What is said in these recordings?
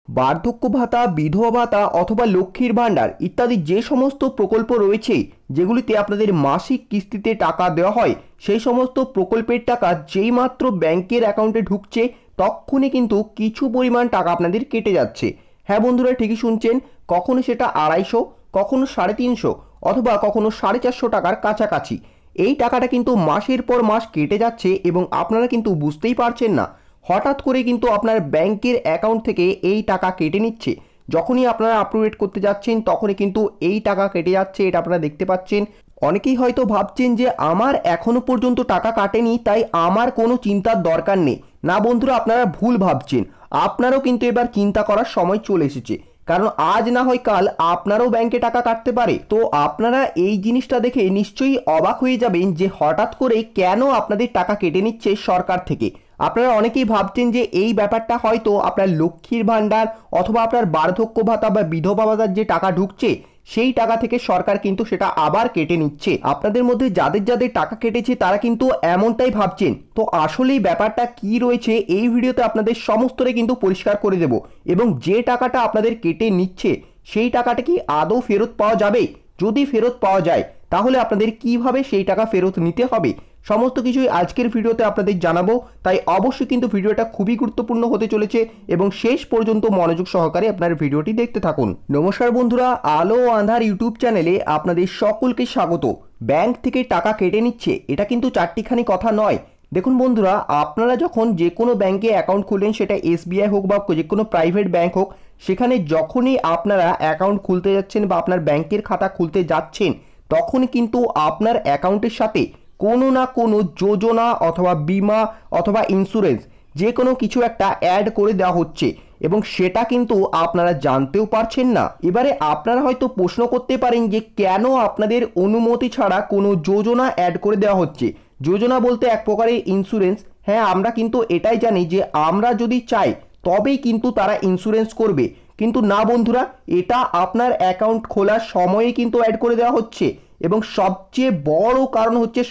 বার্ধক্য ভাতা, বিধবা ভাতা অথবা লক্ষ্মীর ভাণ্ডার ইত্যাদি যে সমস্ত প্রকল্প রয়েছে যেগুলিতে আপনাদের মাসিক কিস্তিতে টাকা দেওয়া হয়, সেই সমস্ত প্রকল্পের টাকা যেই মাত্র ব্যাংকের অ্যাকাউন্টে ঢুকছে তখনই কিন্তু কিছু পরিমাণ টাকা আপনাদের কেটে যাচ্ছে। হ্যাঁ বন্ধুরা, ঠিকই শুনছেন। কখনো সেটা 250, কখনো 350 অথবা কখনো 450 টাকার কাছাকাছি এই টাকাটা কিন্তু মাসের পর মাস কেটে যাচ্ছে এবং আপনারা কিন্তু বুঝতেই পারছেন না। হঠাৎ করে কিন্তু আপনার ব্যাংকের অ্যাকাউন্ট থেকে এই টাকা কেটে নিচ্ছে। যখনই আপনারা আপডেট করতে যাচ্ছেন তখনই কিন্তু এই টাকা কেটে যাচ্ছে, এটা আপনারা দেখতে পাচ্ছেন। অনেকেই হয়তো ভাবছেন যে আমার এখনো পর্যন্ত টাকা কাটেনি, তাই আমার কোনো চিন্তার দরকার নেই। না বন্ধুরা, আপনারা ভুল ভাবছেন। আপনারও কিন্তু এবার চিন্তা করার সময় চলে এসেছে, কারণ আজ না হয় কাল আপনারও ব্যাংকে টাকা কাটতে পারে। তো আপনারা এই জিনিসটা দেখে নিশ্চয়ই অবাক হয়ে যাবেন যে হঠাৎ করে কেন আপনাদের টাকা কেটে নিচ্ছে সরকার থেকে। আপনারা অনেকেই ভাবছেন যে এই ব্যাপারটা হয়তো আপনার লক্ষ্মীর ভাণ্ডার অথবা আপনার বার্ধক্য ভাতা বা বিধবা ভাতার যে টাকা ঢুকছে সেই টাকা থেকে সরকার কিন্তু সেটা আবার কেটে নিচ্ছে। আপনাদের মধ্যে যাদের যাদের টাকা কেটেছে তারা কিন্তু এমনটাই ভাবছেন। তো আসলেই ব্যাপারটা কি রয়েছে এই ভিডিওতে আপনাদের সমস্তটাই কিন্তু পরিষ্কার করে দেব। এবং যে টাকাটা আপনাদের কেটে নিচ্ছে সেই টাকাটা কি আদৌ ফেরত পাওয়া যাবে? যদি ফেরত পাওয়া যায় তাহলে আপনাদের কিভাবে সেই টাকা ফেরত নিতে হবে, সমস্ত কিছুই আজকের ভিডিওতে আপনাদের জানাবো। তাই অবশ্যই কিন্তু ভিডিওটা খুবই গুরুত্বপূর্ণ হতে চলেছে এবং শেষ পর্যন্ত মনোযোগ সহকারে আপনার ভিডিওটি দেখতে থাকুন। নমস্কার বন্ধুরা, আলো ও আঁধার ইউটিউব চ্যানেলে আপনাদের সকলকে স্বাগত। ব্যাংক থেকে টাকা কেটে নিচ্ছে, এটা কিন্তু চারটিখানি কথা নয়। দেখুন বন্ধুরা, আপনারা যখন যে কোনো ব্যাংকে অ্যাকাউন্ট খুলেন, সেটা এসবিআই হোক বা যে কোনো প্রাইভেট ব্যাংক হোক, সেখানে যখনই আপনারা অ্যাকাউন্ট খুলতে যাচ্ছেন বা আপনার ব্যাংকের খাতা খুলতে যাচ্ছেন তখন কিন্তু আপনার অ্যাকাউন্টের সাথে কোনো না কোনো যোজনা অথবা বিমা অথবা ইন্স্যুরেন্স যে কোনো কিছু একটা অ্যাড করে দেওয়া হচ্ছে এবং সেটা কিন্তু আপনারা জানতেও পারছেন না। এবারে আপনারা হয়তো প্রশ্ন করতে পারেন যে কেন আপনাদের অনুমতি ছাড়া কোনো যোজনা অ্যাড করে দেওয়া হচ্ছে। যোজনা বলতে এক প্রকারের ইন্স্যুরেন্স। হ্যাঁ, আমরা কিন্তু এটাই জানি যে আমরা যদি চাই তবেই কিন্তু তারা ইন্স্যুরেন্স করবে, কিন্তু না বন্ধুরা, এটা আপনার অ্যাকাউন্ট খোলার সময়ে কিন্তু অ্যাড করে দেওয়া হচ্ছে। এবং সবচেয়ে বড় কারণ হচ্ছে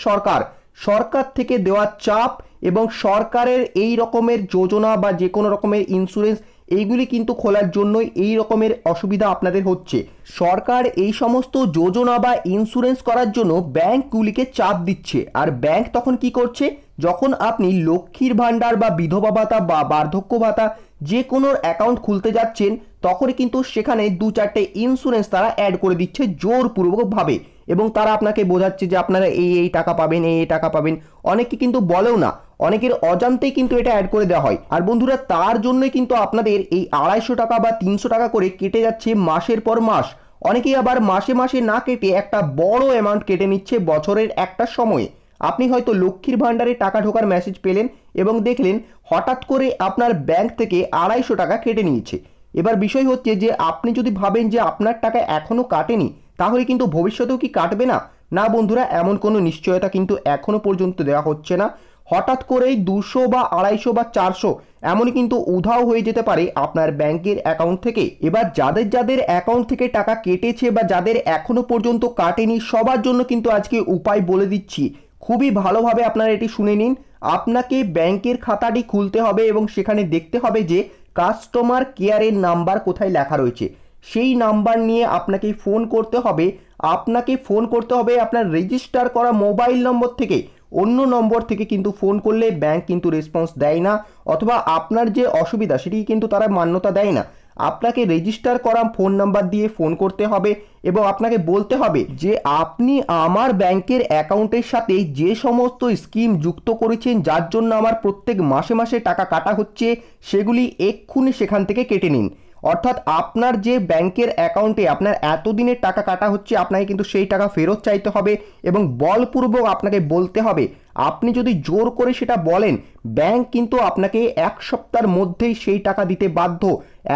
সরকার থেকে দেওয়া চাপ এবং সরকারের এই রকমের যোজনা বা যে কোনো রকমের ইন্স্যুরেন্স এইগুলি কিন্তু খোলার জন্যই এই রকমের অসুবিধা আপনাদের হচ্ছে। সরকার এই সমস্ত যোজনা বা ইন্স্যুরেন্স করার জন্য ব্যাংকগুলিকে চাপ দিচ্ছে। আর ব্যাংক তখন কি করছে, যখন আপনি লক্ষ্মীর ভাণ্ডার বা বিধবা ভাতা বা বার্ধক্য ভাতা যে কোনো অ্যাকাউন্ট খুলতে যাচ্ছেন তখনই কিন্তু সেখানে 2-4টে ইন্স্যুরেন্স তারা অ্যাড করে দিচ্ছে জোরপূর্বকভাবে এবং তারা আপনাকে বোঝাচ্ছে যে আপনারা এই টাকা পাবেন, এই টাকা পাবেন। অনেকে কিন্তু বলেও না, অনেকের অজান্তেই কিন্তু এটা অ্যাড করে দেওয়া হয়। আর বন্ধুরা, তার জন্যই কিন্তু আপনাদের এই 250 টাকা বা 300 টাকা করে কেটে যাচ্ছে মাসের পর মাস। অনেকেই আবার মাসে মাসে না কেটে একটা বড় অ্যামাউন্ট কেটে নিচ্ছে বছরের একটা সময়ে। আপনি হয়তো লক্ষ্মীর ভাণ্ডারে টাকা ঢোকার মেসেজ পেলেন এবং দেখলেন হঠাৎ করে আপনার ব্যাংক থেকে 250 টাকা কেটে নিয়েছে। এবার বিষয় হচ্ছে যে আপনি যদি ভাবেন যে আপনার টাকা এখনো কাটেনি তাহলে কিন্তু ভবিষ্যতেও কি কাটবে না? না বন্ধুরা, এমন কোনো নিশ্চয়তা কিন্তু এখনো পর্যন্ত দেওয়া হচ্ছে না। হঠাৎ করেই 200 বা 250 বা 400 এমনই কিন্তু উধাও হয়ে যেতে পারে আপনার ব্যাংকের অ্যাকাউন্ট থেকে। এবার যাদের যাদের অ্যাকাউন্ট থেকে টাকা কেটেছে বা যাদের এখনো পর্যন্ত কাটেনি সবার জন্য কিন্তু আজকে উপায় বলে দিচ্ছি। খুবই ভালোভাবে আপনারা এটি শুনে নিন। আপনাকে ব্যাংকের খাতাটি খুলতে হবে এবং সেখানে দেখতে হবে যে কাস্টমার কেয়ারের নাম্বার কোথায় লেখা রয়েছে। সেই নাম্বার নিয়ে আপনাকে ফোন করতে হবে। আপনার রেজিস্টার করা মোবাইল নম্বর থেকে। অন্য নম্বর থেকে কিন্তু ফোন করলে ব্যাংক কিন্তু রেসপন্স দেয় না, অথবা আপনার যে অসুবিধা সেটি কিন্তু তারা মান্যতা দেয় না। আপনাকে রেজিস্টার করা ফোন নাম্বার দিয়ে ফোন করতে হবে এবং আপনাকে বলতে হবে যে আপনি আমার ব্যাংকের অ্যাকাউন্টের সাথে যে সমস্ত স্কিম যুক্ত করেছেন যার জন্য আমার প্রত্যেক মাসে মাসে টাকা কাটা হচ্ছে সেগুলি এক্ষুনি সেখান থেকে কেটে নিন। অর্থাৎ আপনার যে ব্যাংকের অ্যাকাউন্টে আপনার এতদিনের টাকা কাটা হচ্ছে আপনাকে কিন্তু সেই টাকা ফেরত চাইতে হবে এবং বলপূর্বক আপনাকে বলতে হবে। আপনি যদি জোর করে সেটা বলেন, ব্যাংক কিন্তু আপনাকে 1 সপ্তাহের মধ্যেই সেই টাকা দিতে বাধ্য।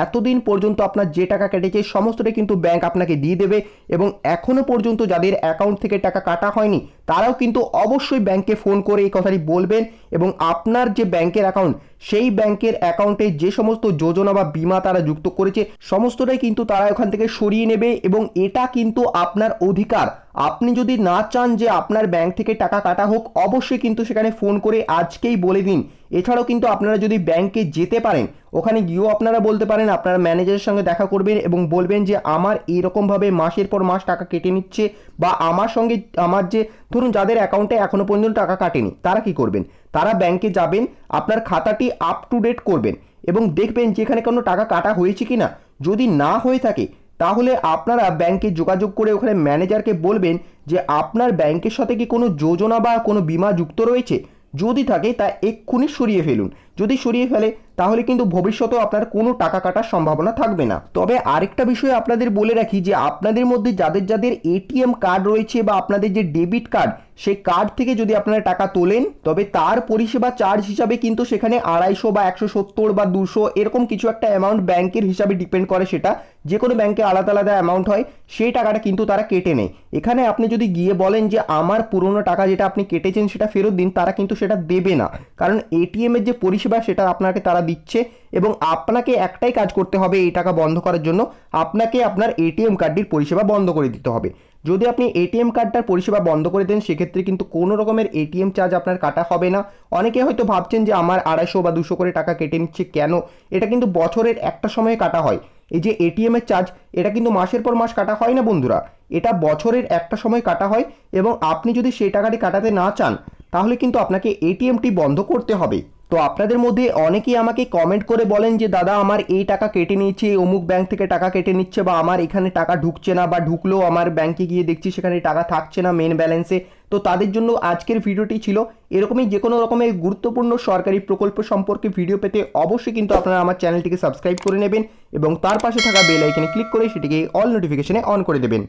এতদিন পর্যন্ত আপনার যে টাকা কেটেছে সমস্তটাই কিন্তু ব্যাংক আপনাকে দিয়ে দেবে। এবং এখনো পর্যন্ত যাদের অ্যাকাউন্ট থেকে টাকা কাটা হয়নি তারাও কিন্তু অবশ্যই ব্যাংকে ফোন করে এই কথাটি বলবেন এবং আপনার যে ব্যাংকের অ্যাকাউন্ট সেই ব্যাংকের অ্যাকাউন্টে যে সমস্ত যোজনা বা বীমা তারা যুক্ত করেছে সমস্তটাই কিন্তু তারা ওখান থেকে সরিয়ে নেবে এবং এটা কিন্তু আপনার অধিকার। আপনি যদি না চান যে আপনার ব্যাংক থেকে টাকা কাটা হোক, অবশ্যই কিন্তু সেখানে ফোন করে আজকেই বলে দিন। এছাড়াও কিন্তু আপনারা যদি ব্যাংকে যেতে পারেন, ওখানে গিয়েও আপনারা বলতে পারেন, আপনার ম্যানেজারের সঙ্গে দেখা করবেন এবং বলবেন যে আমার এইরকমভাবে মাসের পর মাস টাকা কেটে নিচ্ছে, বা আমার সঙ্গে আমার যে ধরুন যাদের অ্যাকাউন্টে এখনও পর্যন্ত টাকা কাটেনি তারা কি করবেন, তারা ব্যাংকে যাবেন, আপনার খাতাটি আপ টু ডেট করবেন এবং দেখবেন যেখানে কোনো টাকা কাটা হয়েছে কি না। যদি না হয়ে থাকে তাহলে আপনারা ব্যাংকে যোগাযোগ করে ওখানে ম্যানেজারকে বলবেন যে আপনার ব্যাংকের সাথে কি কোনো যোজনা বা কোনো বীমা যুক্ত রয়েছে, যদি থাকে তা এক্ষুনি সরিয়ে ফেলুন। যদি সরিয়ে ফেলে তাহলে কিন্তু ভবিষ্যতেও আপনার কোনো টাকা কাটার সম্ভাবনা থাকবে না। তবে আরেকটা বিষয় আপনাদের বলে রাখি যে আপনাদের মধ্যে যাদের যাদের এটিএম কার্ড রয়েছে বা আপনাদের যে ডেবিট কার্ড, সেই কার্ড থেকে যদি আপনারা টাকা তোলেন তবে তার পরিষেবা চার্জ হিসাবে কিন্তু সেখানে 250 বা 170 বা 200 এরকম কিছু একটা অ্যামাউন্ট ব্যাংকের হিসাবে ডিপেন্ড করে, সেটা যে কোনো ব্যাংকে আলাদা আলাদা অ্যামাউন্ট হয়, সেই টাকাটা কিন্তু তারা কেটে নেয়। এখানে আপনি যদি গিয়ে বলেন যে আমার পুরনো টাকা যেটা আপনি কেটেছেন সেটা ফেরত দিন, তারা কিন্তু সেটা দেবে না, কারণ এটিএম এর যে পরিষেবা সেটা আপনাকে তারা দিচ্ছে এবং আপনাকে একটাই কাজ করতে হবে এই টাকা বন্ধ করার জন্য, আপনাকে আপনার এটিএম কার্ডটির পরিষেবা বন্ধ করে দিতে হবে। যদি আপনি এটিএম কার্ডটার পরিষেবা বন্ধ করে দেন সেক্ষেত্রে কিন্তু কোনো রকমের এটিএম চার্জ আপনার কাটা হবে না। অনেকে হয়তো ভাবছেন যে আমার 250 বা 200 করে টাকা কেটে নিচ্ছে কেন, এটা কিন্তু বছরের একটা সময়ে কাটা হয়। এই যে এটিএম এর চার্জ, এটা কিন্তু মাসের পর মাস কাটা হয় না বন্ধুরা, এটা বছরের একটা সময় কাটা হয় এবং আপনি যদি সেই টাকাটি কাটাতে না চান তাহলে কিন্তু আপনাকে এটিএমটি বন্ধ করতে হবে। তো আপনাদের মধ্যে অনেকেই আমাকে কমেন্ট করে বলেন যে দাদা আমার এই টাকা কেটে নিচ্ছে, অমুক ব্যাংক থেকে টাকা কেটে নিচ্ছে, বা আমার এখানে টাকা ঢুকছে না, বা ঢুকলেও আমার ব্যাংকে গিয়ে দেখছি সেখানে টাকা থাকছে না মেন ব্যালেন্সে। তো তাদের জন্য আজকের ভিডিওটি ছিল। এরকমই যে কোনো রকমের গুরুত্বপূর্ণ সরকারি প্রকল্প সম্পর্কে ভিডিও পেতে অবশ্যই কিন্তু আপনারা আমার চ্যানেলটিকে সাবস্ক্রাইব করে নেবেন এবং তার পাশে থাকা বেল আইকনে ক্লিক করে সেটিকে অল নোটিফিকেশনে অন করে দেবেন।